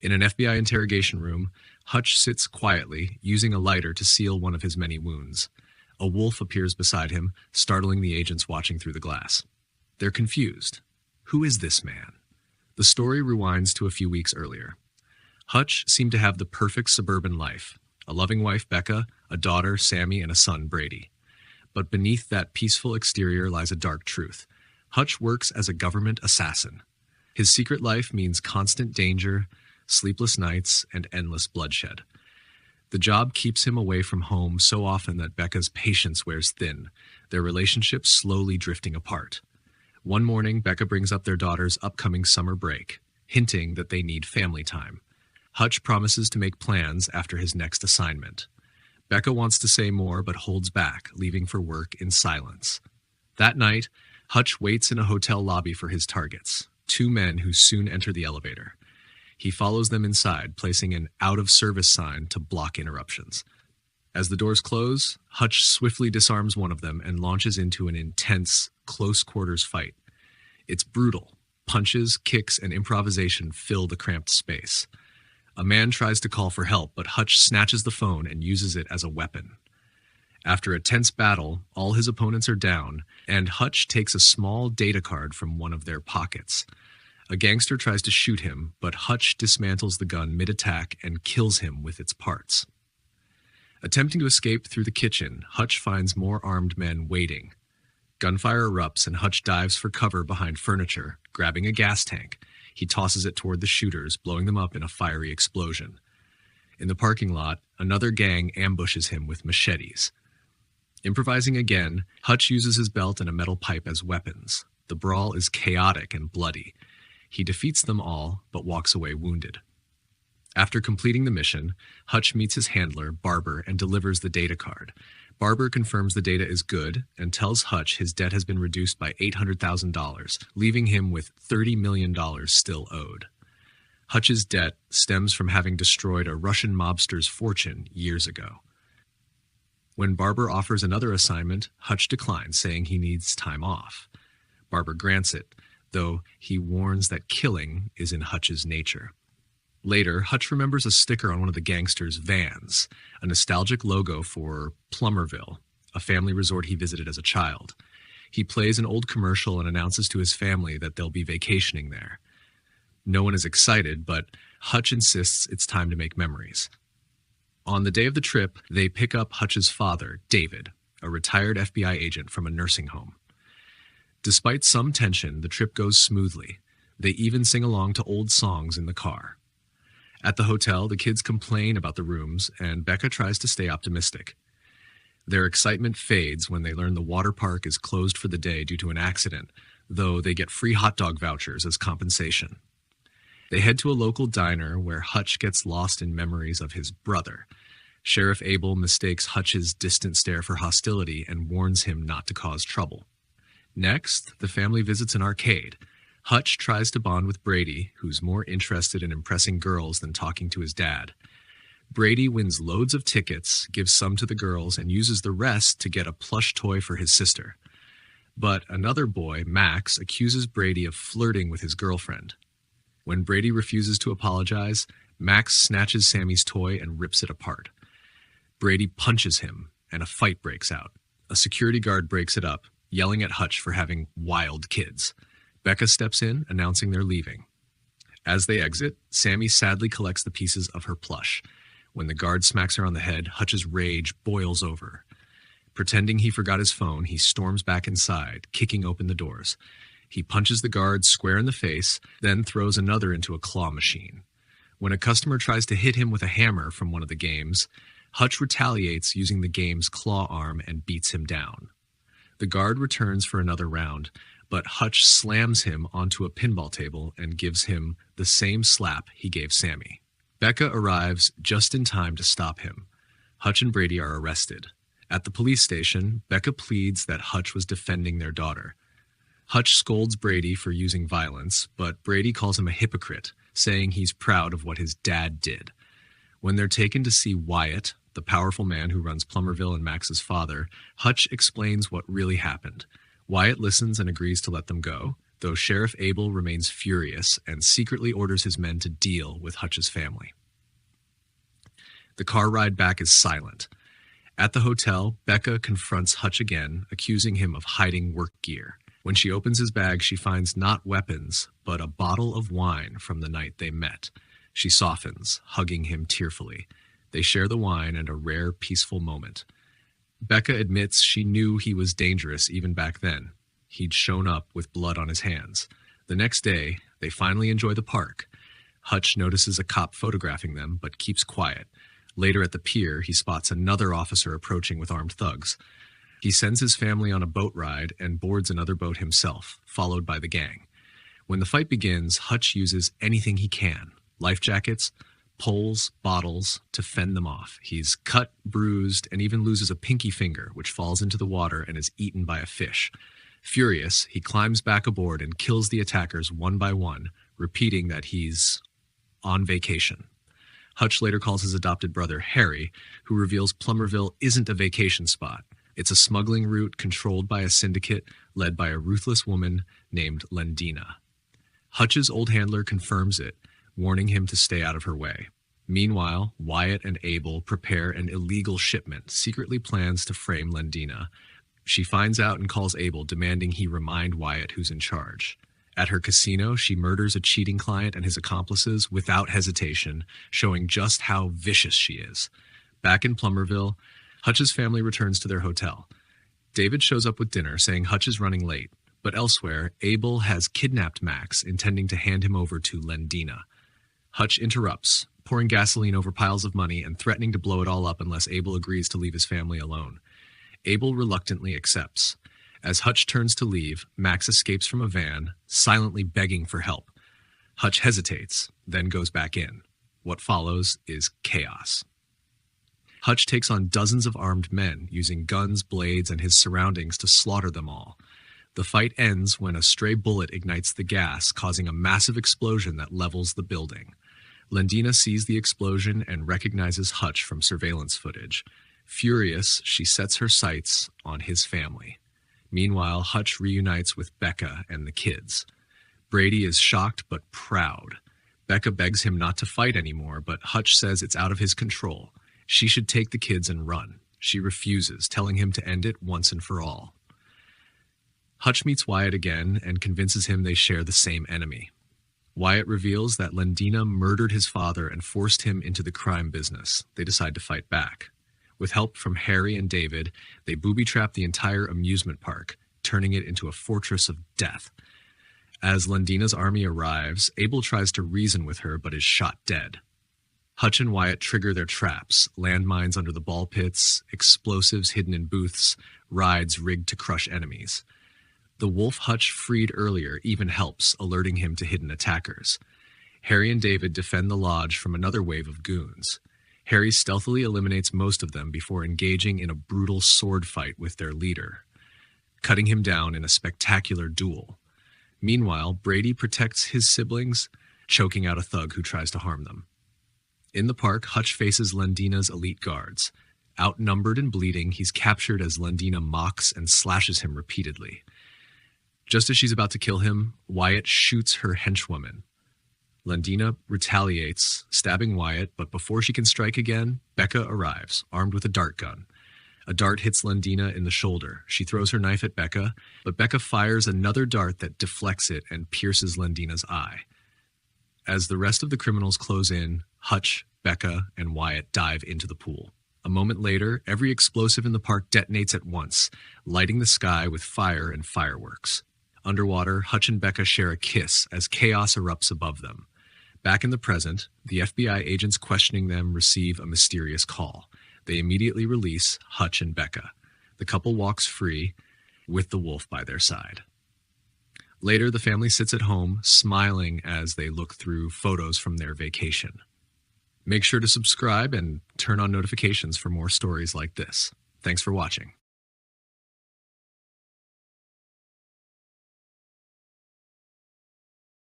In an FBI interrogation room, Hutch sits quietly, using a lighter to seal one of his many wounds. A wolf appears beside him, startling the agents watching through the glass. They're confused. Who is this man? The story rewinds to a few weeks earlier. Hutch seemed to have the perfect suburban life. A loving wife, Becca, a daughter, Sammy, and a son, Brady. But beneath that peaceful exterior lies a dark truth. Hutch works as a government assassin. His secret life means constant danger, sleepless nights, and endless bloodshed. The job keeps him away from home so often that Becca's patience wears thin, their relationship slowly drifting apart. One morning, Becca brings up their daughter's upcoming summer break, hinting that they need family time. Hutch promises to make plans after his next assignment. Becca wants to say more but holds back, leaving for work in silence. That night, Hutch waits in a hotel lobby for his targets, two men who soon enter the elevator. He follows them inside, placing an out-of-service sign to block interruptions. As the doors close, Hutch swiftly disarms one of them and launches into an intense, close-quarters fight. It's brutal. Punches, kicks, and improvisation fill the cramped space. A man tries to call for help, but Hutch snatches the phone and uses it as a weapon. After a tense battle, all his opponents are down, and Hutch takes a small data card from one of their pockets. A gangster tries to shoot him, but Hutch dismantles the gun mid-attack and kills him with its parts. Attempting to escape through the kitchen, Hutch finds more armed men waiting. Gunfire erupts and Hutch dives for cover behind furniture, grabbing a gas tank. He tosses it toward the shooters, blowing them up in a fiery explosion. In the parking lot, another gang ambushes him with machetes. Improvising again, Hutch uses his belt and a metal pipe as weapons. The brawl is chaotic and bloody. He defeats them all, but walks away wounded. After completing the mission, Hutch meets his handler, Barber, and delivers the data card. Barber confirms the data is good and tells Hutch his debt has been reduced by $800,000, leaving him with $30 million still owed. Hutch's debt stems from having destroyed a Russian mobster's fortune years ago. When Barber offers another assignment, Hutch declines, saying he needs time off. Barber grants it, though he warns that killing is in Hutch's nature. Later, Hutch remembers a sticker on one of the gangsters' vans, a nostalgic logo for Plummerville, a family resort he visited as a child. He plays an old commercial and announces to his family that they'll be vacationing there. No one is excited, but Hutch insists it's time to make memories. On the day of the trip, they pick up Hutch's father, David, a retired FBI agent from a nursing home. Despite some tension, the trip goes smoothly. They even sing along to old songs in the car. At the hotel, the kids complain about the rooms, and Becca tries to stay optimistic. Their excitement fades when they learn the water park is closed for the day due to an accident, though they get free hot dog vouchers as compensation. They head to a local diner where Hutch gets lost in memories of his brother. Sheriff Abel mistakes Hutch's distant stare for hostility and warns him not to cause trouble. Next, the family visits an arcade. Hutch tries to bond with Brady, who's more interested in impressing girls than talking to his dad. Brady wins loads of tickets, gives some to the girls, and uses the rest to get a plush toy for his sister. But another boy, Max, accuses Brady of flirting with his girlfriend. When Brady refuses to apologize, Max snatches Sammy's toy and rips it apart. Brady punches him, and a fight breaks out. A security guard breaks it up, yelling at Hutch for having wild kids. Becca steps in, announcing they're leaving. As they exit, Sammy sadly collects the pieces of her plush. When the guard smacks her on the head, Hutch's rage boils over. Pretending he forgot his phone, he storms back inside, kicking open the doors. He punches the guard square in the face, then throws another into a claw machine. When a customer tries to hit him with a hammer from one of the games, Hutch retaliates using the game's claw arm and beats him down. The guard returns for another round, but Hutch slams him onto a pinball table and gives him the same slap he gave Sammy. Becca arrives just in time to stop him. Hutch and Brady are arrested. At the police station, Becca pleads that Hutch was defending their daughter. Hutch scolds Brady for using violence, but Brady calls him a hypocrite, saying he's proud of what his dad did. When they're taken to see Wyatt, the powerful man who runs Plummerville and Max's father, Hutch explains what really happened. Wyatt listens and agrees to let them go, though Sheriff Abel remains furious and secretly orders his men to deal with Hutch's family. The car ride back is silent. At the hotel, Becca confronts Hutch again, accusing him of hiding work gear. When she opens his bag, she finds not weapons, but a bottle of wine from the night they met. She softens, hugging him tearfully. They share the wine and a rare, peaceful moment. Becca admits she knew he was dangerous even back then. He'd shown up with blood on his hands. The next day, they finally enjoy the park. Hutch notices a cop photographing them, but keeps quiet. Later at the pier, he spots another officer approaching with armed thugs. He sends his family on a boat ride and boards another boat himself, followed by the gang. When the fight begins, Hutch uses anything he can: life jackets, poles, bottles, to fend them off. He's cut, bruised, and even loses a pinky finger, which falls into the water and is eaten by a fish. Furious, he climbs back aboard and kills the attackers one by one, repeating that he's on vacation. Hutch later calls his adopted brother Harry, who reveals Plummerville isn't a vacation spot. It's a smuggling route controlled by a syndicate led by a ruthless woman named Lendina. Hutch's old handler confirms it, warning him to stay out of her way. Meanwhile, Wyatt and Abel prepare an illegal shipment, secretly plans to frame Lendina. She finds out and calls Abel, demanding he remind Wyatt who's in charge. At her casino, she murders a cheating client and his accomplices without hesitation, showing just how vicious she is. Back in Plummerville, Hutch's family returns to their hotel. David shows up with dinner, saying Hutch is running late, but elsewhere, Abel has kidnapped Max, intending to hand him over to Lendina. Hutch interrupts, pouring gasoline over piles of money and threatening to blow it all up unless Abel agrees to leave his family alone. Abel reluctantly accepts. As Hutch turns to leave, Max escapes from a van, silently begging for help. Hutch hesitates, then goes back in. What follows is chaos. Hutch takes on dozens of armed men, using guns, blades, and his surroundings to slaughter them all. The fight ends when a stray bullet ignites the gas, causing a massive explosion that levels the building. Lendina sees the explosion and recognizes Hutch from surveillance footage. Furious, she sets her sights on his family. Meanwhile, Hutch reunites with Becca and the kids. Brady is shocked but proud. Becca begs him not to fight anymore, but Hutch says it's out of his control. She should take the kids and run. She refuses, telling him to end it once and for all. Hutch meets Wyatt again and convinces him they share the same enemy. Wyatt reveals that Lendina murdered his father and forced him into the crime business. They decide to fight back. With help from Harry and David, they booby-trap the entire amusement park, turning it into a fortress of death. As Lendina's army arrives, Abel tries to reason with her but is shot dead. Hutch and Wyatt trigger their traps: landmines under the ball pits, explosives hidden in booths, rides rigged to crush enemies. The wolf Hutch freed earlier even helps, alerting him to hidden attackers. Harry and David defend the lodge from another wave of goons. Harry stealthily eliminates most of them before engaging in a brutal sword fight with their leader, cutting him down in a spectacular duel. Meanwhile, Brady protects his siblings, choking out a thug who tries to harm them. In the park, Hutch faces Lendina's elite guards. Outnumbered and bleeding, he's captured as Lendina mocks and slashes him repeatedly. Just as she's about to kill him, Wyatt shoots her henchwoman. Lendina retaliates, stabbing Wyatt, but before she can strike again, Becca arrives, armed with a dart gun. A dart hits Lendina in the shoulder. She throws her knife at Becca, but Becca fires another dart that deflects it and pierces Lendina's eye. As the rest of the criminals close in, Hutch, Becca, and Wyatt dive into the pool. A moment later, every explosive in the park detonates at once, lighting the sky with fire and fireworks. Underwater, Hutch and Becca share a kiss as chaos erupts above them. Back in the present, the FBI agents questioning them receive a mysterious call. They immediately release Hutch and Becca. The couple walks free, with the wolf by their side. Later, the family sits at home, smiling as they look through photos from their vacation. Make sure to subscribe and turn on notifications for more stories like this. Thanks for watching.